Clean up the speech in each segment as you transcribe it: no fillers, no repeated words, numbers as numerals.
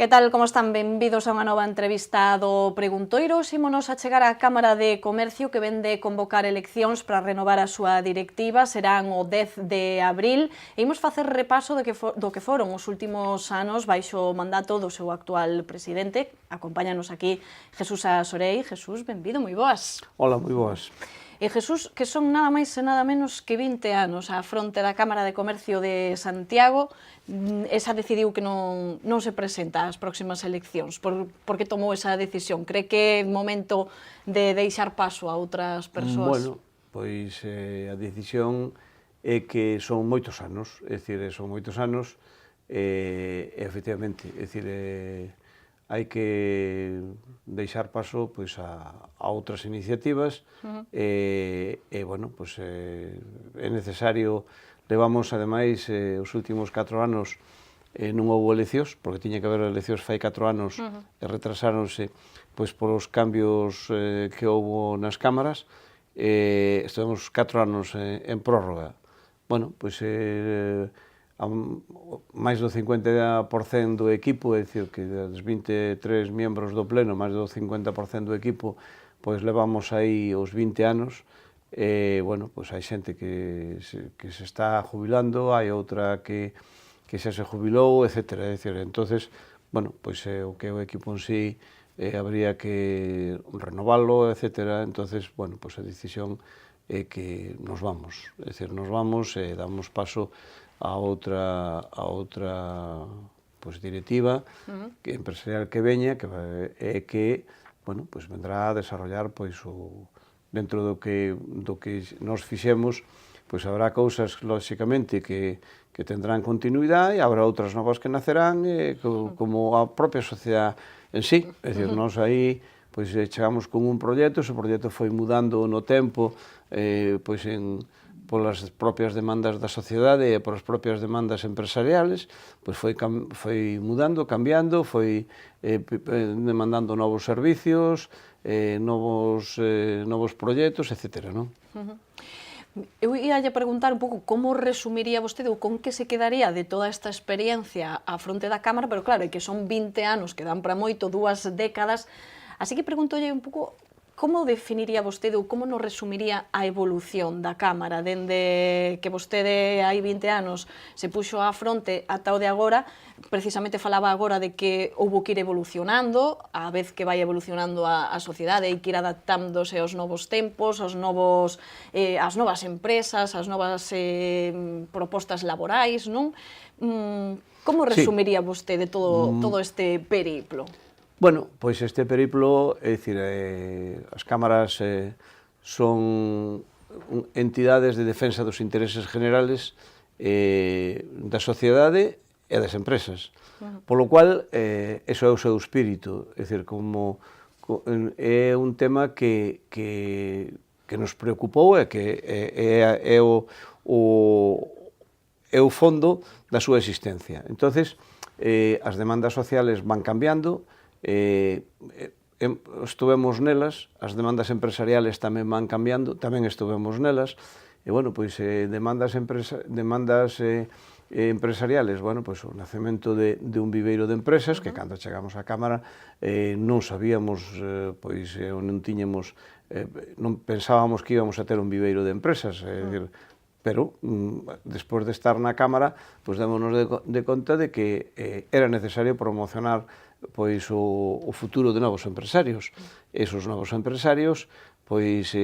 Que tal, como están? Benvidos a unha nova entrevista do Preguntoiro. Ímonos a chegar á Cámara de Comercio que vende convocar eleccións para renovar a súa directiva. Serán o 10 de abril. E imos facer repaso do que foron os últimos anos baixo o mandato do seu actual presidente. Acompáñanos aquí Jesús Asorei. Jesús, benvido, moi boas. Hola, moi boas. E Jesús, que son nada máis e nada menos que 20 anos á fronte da Cámara de Comercio de Santiago, esa decidiu que non se presenta ás próximas eleccións. Por que tomou esa decisión? Cree que é momento de deixar paso a outras persoas? Bueno, pois a decisión é que son moitos anos, é dicir, son moitos anos, efectivamente, é dicir, hai que deixar paso pois, a outras iniciativas e, bueno, pois, é necesario, levamos, ademais, os últimos 4 anos non houve eleccións, porque tiña que haber eleccións fai 4 anos e retrasáronse pois, polos cambios que houve nas cámaras, estivemos 4 anos en prórroga. Bueno, pois máis do 50% do equipo, é dicir, que dos 23 membros do pleno, máis do 50% do equipo, pois levamos aí os 20 anos, e, bueno, pois hai xente que se está jubilando, hai outra que xa se jubilou, etc. É dicir, entonces, bueno, pois o que é o equipo en sí, habría que renovalo, etc. Entonces, bueno, pois a decisión é que nos vamos, é dicir, nos vamos e damos paso a outra pois, directiva que empresarial que veña, que bueno, pois vendrá a desarrollar pois dentro do que nós fixemos, pois habrá cousas lóxicamente que tendrán continuidade e habrá outras novas que nacerán como a propia sociedade en sí, é dicir, nós aí pois chegamos con un proxecto, ese proxecto foi mudando no tempo, pois polas propias demandas da sociedade e polas propias demandas empresariales, pois foi mudando, cambiando, foi demandando novos servicios, novos proxectos, etc. Non? Eu ia preguntar un pouco como resumiría vostede ou con que se quedaría de toda esta experiencia á fronte da Cámara, pero claro, é que son 20 anos que dan para moito, 2 décadas, así que pregúntolle un pouco como definiría vostede ou como nos resumiría a evolución da Cámara dende que vostede hai 20 anos se puxo á fronte ata o de agora. Precisamente falaba agora de que houve que ir evolucionando, a vez que vai evolucionando a sociedade, hai que ir adaptándose aos novos tempos, ás novas empresas, ás novas propostas laborais, non? Como resumiría vostede todo este periplo? Bueno, pois este periplo, é dicir, as cámaras son entidades de defensa dos intereses generales da sociedade e das empresas, polo cual, eso é o seu espírito, é dicir, como é un tema que nos preocupou e que é o fondo da súa existencia. Entonces, as demandas sociales van cambiando, estuvemos nelas, as demandas empresariales tamén van cambiando, tamén estuvemos nelas, e, bueno, pois, demandas empresariales, bueno, pois, o nacemento de un viveiro de empresas, que cando chegamos á Cámara non sabíamos, pois, non tiñamos, non pensábamos que íbamos a ter un viveiro de empresas, é dicir, pero, despois de estar na Cámara, pois, démonos de conta de que era necesario promocionar pois o futuro de novos empresarios. Esos novos empresarios, pois,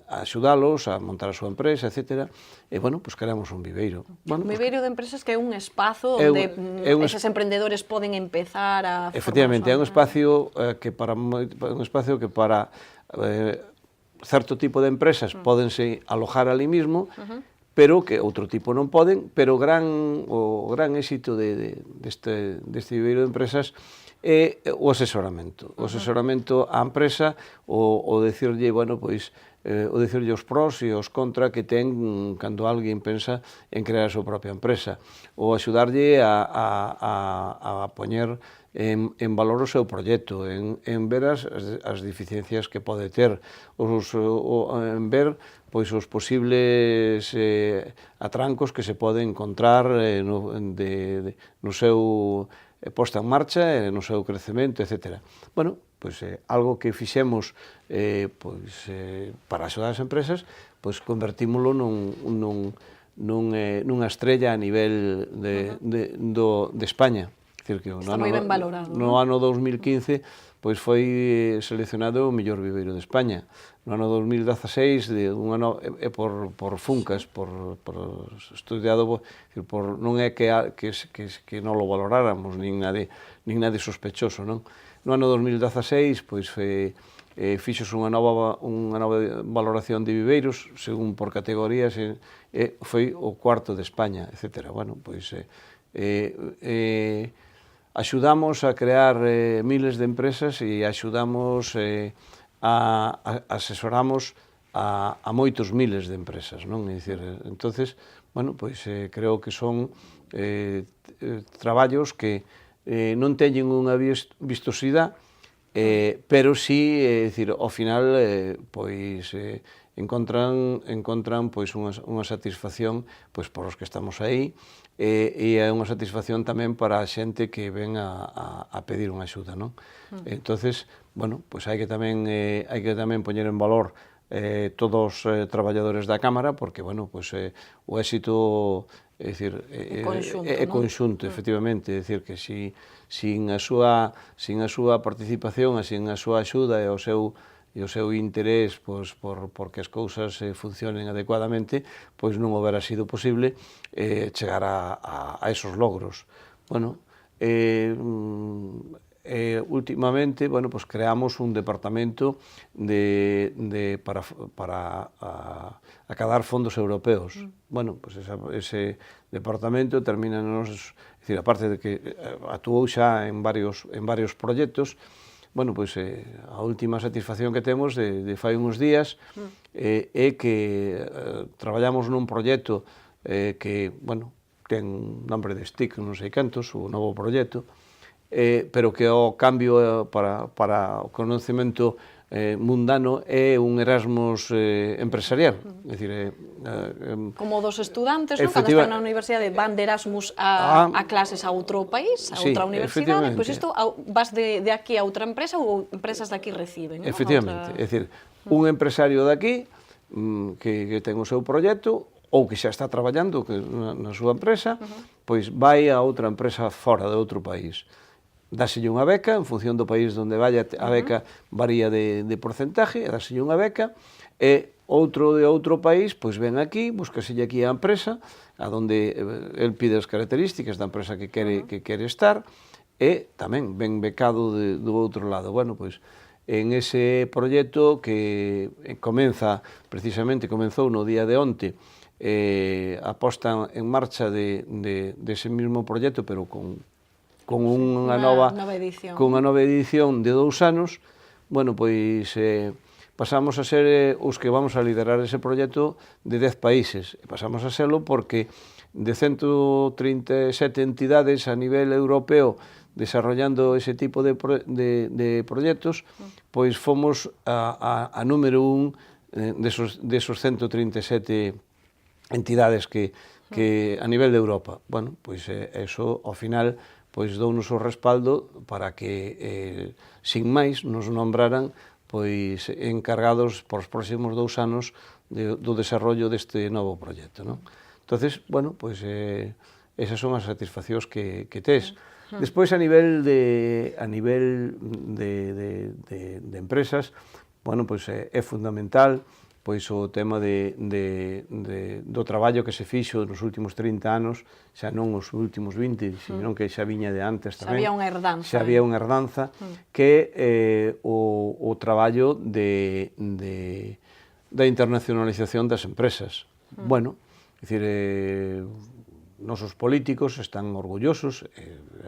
axudalos a montar a súa empresa, etc. E, bueno, pois queremos un viveiro. Un viveiro de empresas que é un espazo onde eses emprendedores poden empezar a... Efectivamente, é un espacio que para certo tipo de empresas podense alojar ali mismo, pero que outro tipo non poden, pero o gran éxito deste viveiro de empresas é o asesoramento. O asesoramento á empresa, o decirlle, bueno, pois, o decirlle os pros e os contra que ten cando alguén pensa en crear a súa propia empresa, ou axudarlle a poñer en valor o seu proxecto, en ver as deficiencias que pode ter, en ver pois os posibles atrancos que se poden encontrar no seu posta en marcha no seu crecemento, etc. Bueno, pois algo que fixemos para axudar as empresas, pois convertímolo nunha estrella a nivel de España. Está moi ben valorado. No ano 2015 pois foi seleccionado o mellor viveiro de España. No ano 2016 por Funcas, por estudiado, non é que non lo valoráramos, nin nade sospechoso, non? No ano 2016 pois fixos unha nova valoración de viveiros según por categorías, foi o cuarto de España, etc. Bueno, pois axudamos a crear miles de empresas e axudamos asesoramos a moitos miles de empresas, non? É dicir, entonces, bueno, pois creo que son traballos que non teñen unha vistosidade, pero sí, é dicir, ao final, pois encontran pois unha satisfacción pois por os que estamos aí, e é unha satisfacción tamén para a xente que ven a pedir unha axuda, non? Entonces, bueno, pois hai que tamén poñer en valor todos os traballadores da Cámara, porque, bueno, pois o éxito é conxunto, efectivamente, é dicir, que sin a súa participación, sin a súa axuda e o seu interés porque as cousas funcionen adecuadamente, pois non houbera sido posible chegar a esos logros. Bueno, últimamente, bueno, pues creamos un departamento para acadar fondos europeos. Bueno, pues ese departamento termina nos, é dicir, aparte de que actuou xa en varios proxectos, bueno, pois a última satisfacción que temos de fai uns días é que traballamos nun proxecto que, bueno, ten nombre de STIC, non sei cantos, o novo proxecto, pero que o cambio para o conocemento mundano é un Erasmus empresarial. É dicir, como dos estudantes, non? Cando están na universidade van de Erasmus a clases a outro país, a outra universidade, pois isto vas de aquí a outra empresa ou empresas de aquí reciben, non? Efectivamente, é dicir, un empresario de aquí que ten o seu proxecto ou que xa está traballando na súa empresa, pois vai a outra empresa fora de outro país. Dáselle unha beca, en función do país onde vaya, a beca varía de porcentaje, dáselle unha beca, e outro de outro país, pois ven aquí, buscaselle aquí a empresa, a donde el pide as características da empresa que quere estar, e tamén ven becado do outro lado. Bueno, pois, en ese proxecto que comezou no día de onte, a posta en marcha dese mesmo proxecto, pero con unha nova edición de 2 anos, bueno, pois pasamos a ser os que vamos a liderar ese proxecto de 10 países. Pasamos a serlo porque de 137 entidades a nivel europeo desarrollando ese tipo de proxectos, pois fomos a número 1 desos 137 entidades que a nivel de Europa. Bueno, pois eso, ao final, pois dounos o respaldo para que, sin máis, nos nombraran pois encargados por os próximos 2 anos do desarrollo deste novo proxecto, non? Entonces, bueno, pois esas son as satisfaccións que tes. Despois, a nivel de empresas, bueno, pois é fundamental pois o tema do traballo que se fixo nos últimos 30 anos, xa non os últimos 20, senón que xa viña de antes tamén. Xa había unha herdanza. Xa había unha herdanza que o traballo da internacionalización das empresas. Bueno, é dicir, nosos políticos están orgullosos,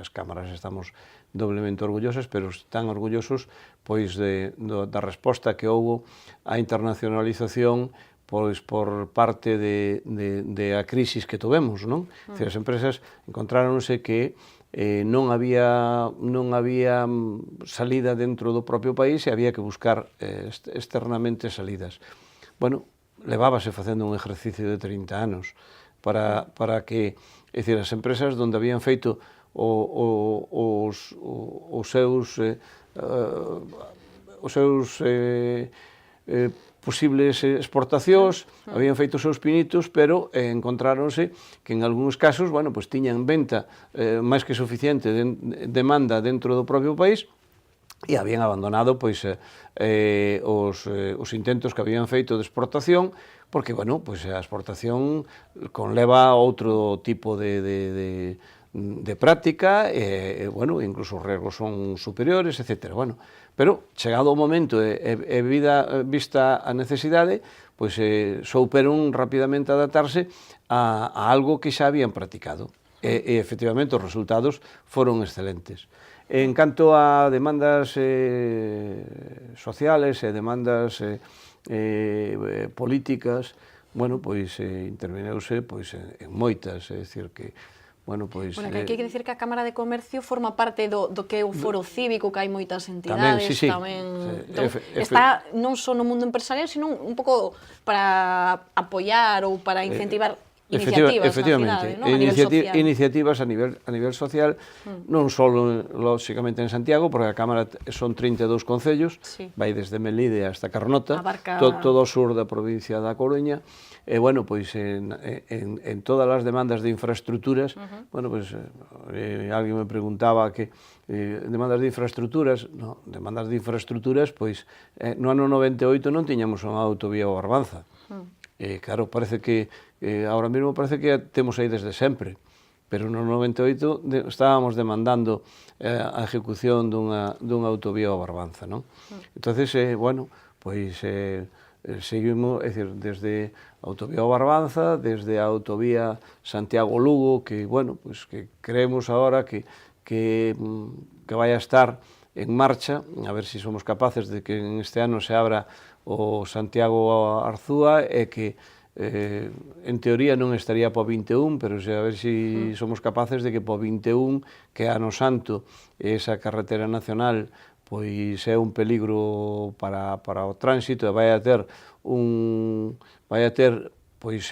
as cámaras estamos doblemente orgullosas, pero están orgullosos pois da resposta que houbo á internacionalización pois por parte da crisis que tovemos, non? As empresas encontráronse que non había salida dentro do propio país e había que buscar externamente salidas. Bueno, levábase facendo un exercicio de 30 anos. para que, é dicir, as empresas onde habían feito os seus posibles exportacións, habían feito os seus pinitos, pero encontráronse que en algúns casos, bueno, pues tiñan venta máis que suficiente demanda dentro do propio país e habían abandonado pois os intentos que habían feito de exportación, porque, bueno, pois a exportación conleva outro tipo de práctica, bueno, incluso os riesgos son superiores, etc. Bueno, pero, chegado o momento vista a necesidade, pois souperon rapidamente adaptarse a algo que xa habían practicado. E, efectivamente, os resultados foron excelentes. En canto a demandas sociales e demandas políticas, bueno, pois interveneuse pois en moitas, é dicir que, bueno, pois... Bueno, que hai que dicir que a Cámara de Comercio forma parte do que é o foro cívico, que hai moitas entidades, tamén... Está non só no mundo empresarial, sino un pouco para apoiar ou para incentivar iniciativas na cidade, non? A nivel social. Iniciativas a nivel social, non só, lóxicamente, en Santiago, porque a Cámara son 32 concellos, vai desde Melide hasta Carnota, todo o sur da provincia da Coruña, e, bueno, pois, en todas as demandas de infraestructuras, bueno, pois, alguén me preguntaba que demandas de infraestructuras, no, demandas de infraestructuras, pois, no ano 98 non tiñamos unha autovía ao Barbanza. Claro, parece que ahora mesmo parece que temos aí desde sempre, pero no 98 estábamos demandando a ejecución dunha autovía ao Barbanza, non? Entonces, bueno, pois seguimos, é dicir, desde a autovía ao Barbanza, desde a autovía Santiago-Lugo, que, bueno, pois que creemos agora que vai a estar en marcha, a ver se somos capaces de que en este ano se abra o Santiago-Arzúa e que en teoría non estaría po 21, pero a ver se somos capaces de que po 21, que é ano santo, esa carretera nacional pois é un peligro para o tránsito e vai a ter pois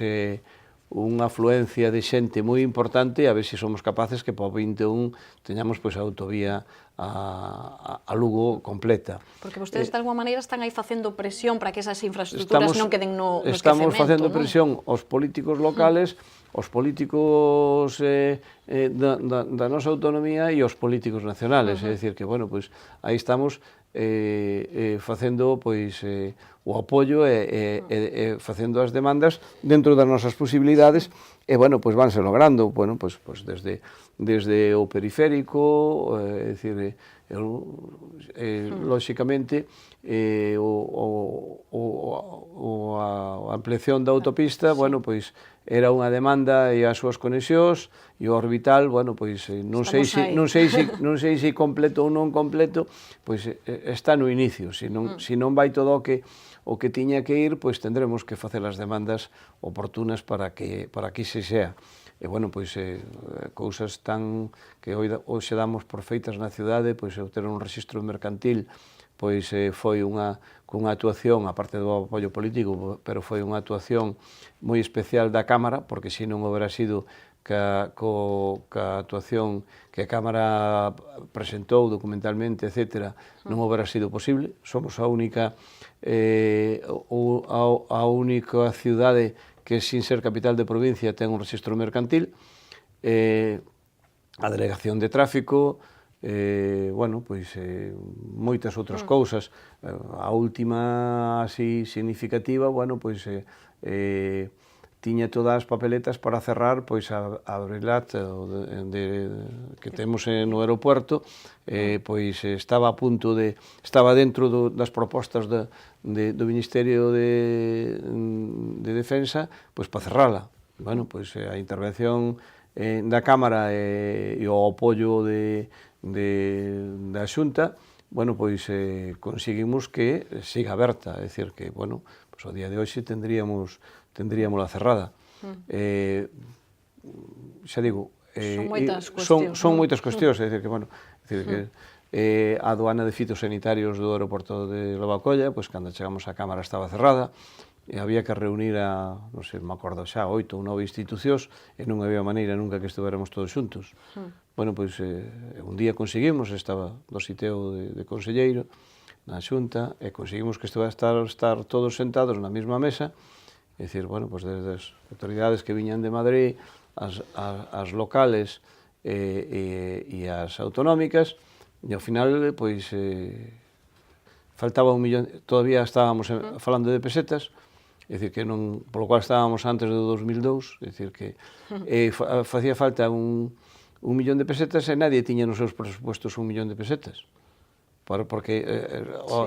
unha afluencia de xente moi importante, a ver se somos capaces que po 21 teñamos pois a autovía a Lugo completa. Porque vostedes de alguma maneira están aí facendo presión para que esas infraestructuras non queden no esquecemento, Estamos facendo presión aos políticos locales, aos políticos da nosa autonomía e aos políticos nacionales, é dicir que, bueno, pois aí estamos facendo pois o apoio e facendo as demandas dentro das nosas posibilidades e, bueno, pois vanse logrando, bueno, pois desde o periférico, é dicir, lóxicamente a ampliación da autopista, bueno, pois era unha demanda e as súas conexións e o orbital, bueno, pois non sei se completo ou non completo, pois está no inicio, se non vai todo o que tiña que ir, pois tendremos que facer as demandas oportunas para que se sea. E, bueno, pois, cousas tan que hoxe damos por feitas na cidade, pois, eu ter un rexistro mercantil, pois, foi cunha actuación, aparte do apoio político, pero foi unha actuación moi especial da Cámara, porque se non houbera sido ca actuación que a Cámara presentou documentalmente, etc., non houbera sido posible. Somos a única cidade que, sin ser capital de provincia, ten un rexistro mercantil, a delegación de tráfico, bueno, pois moitas outras cousas. A última así significativa, bueno, pois tiña todas as papeletas para cerrar pois a Brilat que temos no aeropuerto, pois estaba dentro das propostas do Ministerio de Defensa, pois para cerrala. Bueno, pois a intervención da Cámara e o apoio da Xunta, bueno, pois conseguimos que siga aberta, é dicir que, bueno, pois ao día de hoxe tendríamos a cerrada. Xa digo, son moitas cuestións, é dicir que, bueno, a aduana de fitosanitarios do aeroporto de Lavacolla, pois cando chegamos á Cámara estaba cerrada, e había que reunir a, non sei, me acordo xa, 8 ou 9 institucións, e non había maneira nunca que estivéramos todos xuntos. Bueno, pois un día conseguimos, estaba do siteo de conselleiro, na xunta, e conseguimos que estar todos sentados na mesma mesa, é dicir, bueno, pois desde as autoridades que viñan de Madrid, as locales e as autonómicas, e ao final, pois, faltaba 1 millón, todavía estábamos falando de pesetas, é dicir, que non, polo cual estábamos antes do 2002, é dicir, que facía falta 1 millón de pesetas e nadie tiña nos seus presupuestos 1 millón de pesetas, porque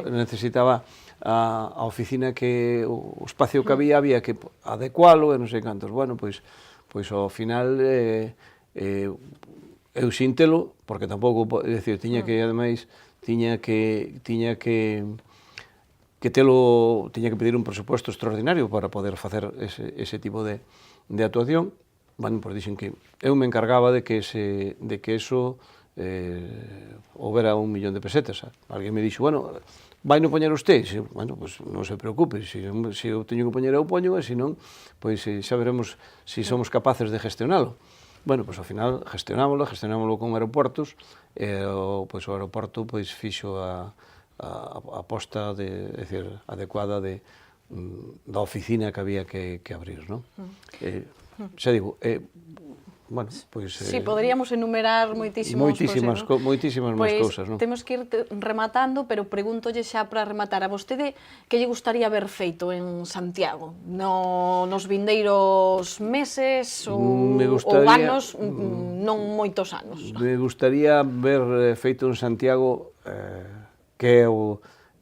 necesitaba a oficina que o espacio que había que adecualo e non sei cantos. Bueno, pois ao final eu síntelo, porque tampouco, é dicir, tiña que, ademais, tiña que pedir un presupuesto extraordinario para poder facer ese tipo de actuación. Bueno, pois dixen que eu me encargaba de que eso houbera 1 millón de pesetas. Alguén me dixo, bueno, vai non poñer usted? Bueno, pois non se preocupe, se eu teño que poñer eu poño, e se non, pois xa veremos se somos capaces de gestionalo. Bueno, pois ao final gestionámoslo con aeroportos, e o aeroporto fixo a aposta adecuada da oficina que había que abrir, non? Xa digo, bueno, pois... Sí, poderíamos enumerar moitísimas máis cousas, non? Temos que ir rematando, pero pregúntolle xa para rematar a vostede que lle gustaría ver feito en Santiago nos vindeiros meses ou anos, non moitos anos. Me gustaría ver feito en Santiago que é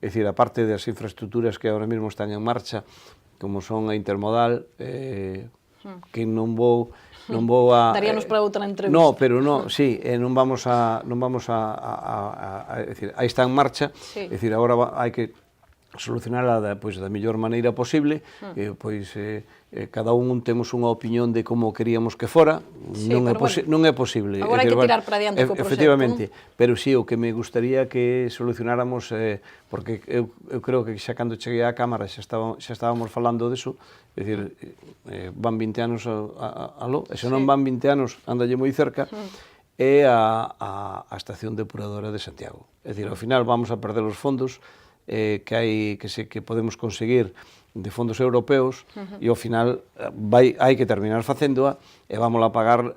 dicir, a parte das infraestructuras que ahora mesmo están en marcha, como son a intermodal, que non vou a... Daríanos para outra entrevista. No, pero non, sí, non vamos a decir, aí está en marcha, é dicir, agora hai que solucionarla da mellor maneira posible, cada un temos unha opinión de como queríamos que fora, non é posible. Agora hai que tirar para diante co proxecto. Efectivamente, pero sí, o que me gustaría que solucionáramos, porque eu creo que xa cando cheguei á Cámara xa estábamos falando deso, é dicir, van 20 anos aló, e se non van 20 anos, andalle moi cerca, é a estación depuradora de Santiago. É dicir, ao final vamos a perder os fondos que podemos conseguir de fondos europeos, e ao final hai que terminar facéndoa e vamos a pagar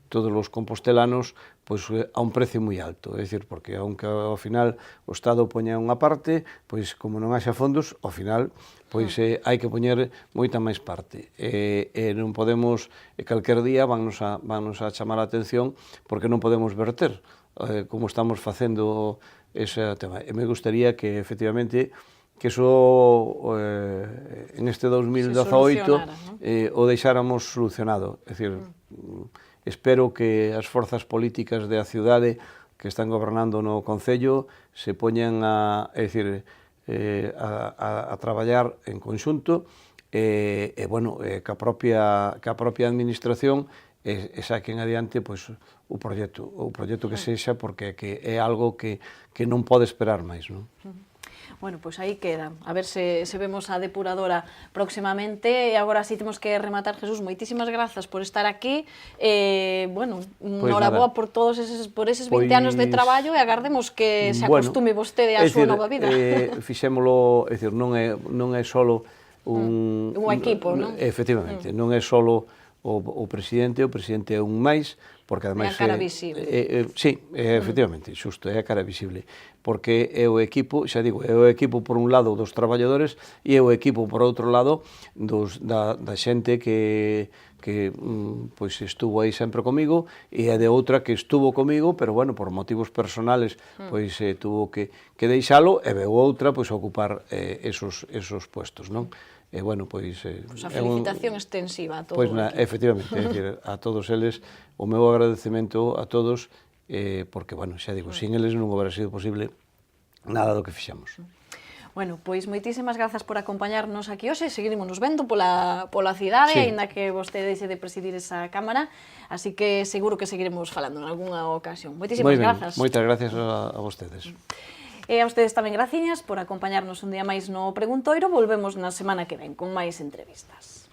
todos os compostelanos a un precio moi alto, é dicir, porque aunque ao final o Estado poña unha parte, como non haxa fondos, ao final hai que poñer moita máis parte, e non podemos, calquer día vannos a chamar a atención porque non podemos verter, como estamos facendo ese tema. E me gustaría que, efectivamente, que eso en este 2018 o deixáramos solucionado. É dicir, espero que as forzas políticas da cidade que están gobernando no Concello se poñan a traballar en conxunto que a propia administración saquen adiante o proxecto que sexa, porque é algo que non pode esperar máis, non? Bueno, pois aí queda. A ver se vemos a depuradora próximamente. E agora sí temos que rematar, Jesús. Moitísimas grazas por estar aquí. Noraboa por eses 20 anos de traballo, e agardemos que se acostume vostede á súa nova vida. Fixémolo, é dicir, non é solo un equipo, non? Efectivamente, non é solo o presidente é un máis, porque ademais... É a cara visible. Sí, efectivamente, xusto, é a cara visible, porque é o equipo, xa digo, é o equipo por un lado dos traballadores e é o equipo por outro lado da xente que estuvo aí sempre comigo, e é de outra que estuvo comigo, pero por motivos personales tuvo que deixalo, e veu outra a ocupar esos puestos, non? A felicitación extensiva a todo o equipo. Efectivamente, é dicir, a todos eles o meu agradecemento a todos, porque, xa digo, sin eles non houbera sido posible nada do que fixemos. Bueno, pois moitísimas grazas por acompañarnos aquí hoxe, seguiremos nos vendo pola cidade, aínda que vostede deixe de presidir esa cámara, así que seguro que seguiremos falando en algunha ocasión. Moitísimas grazas. Moitas gracias a vostedes. E a ustedes tamén graciñas por acompañarnos un día máis no Preguntoiro. Volvemos na semana que ven con máis entrevistas.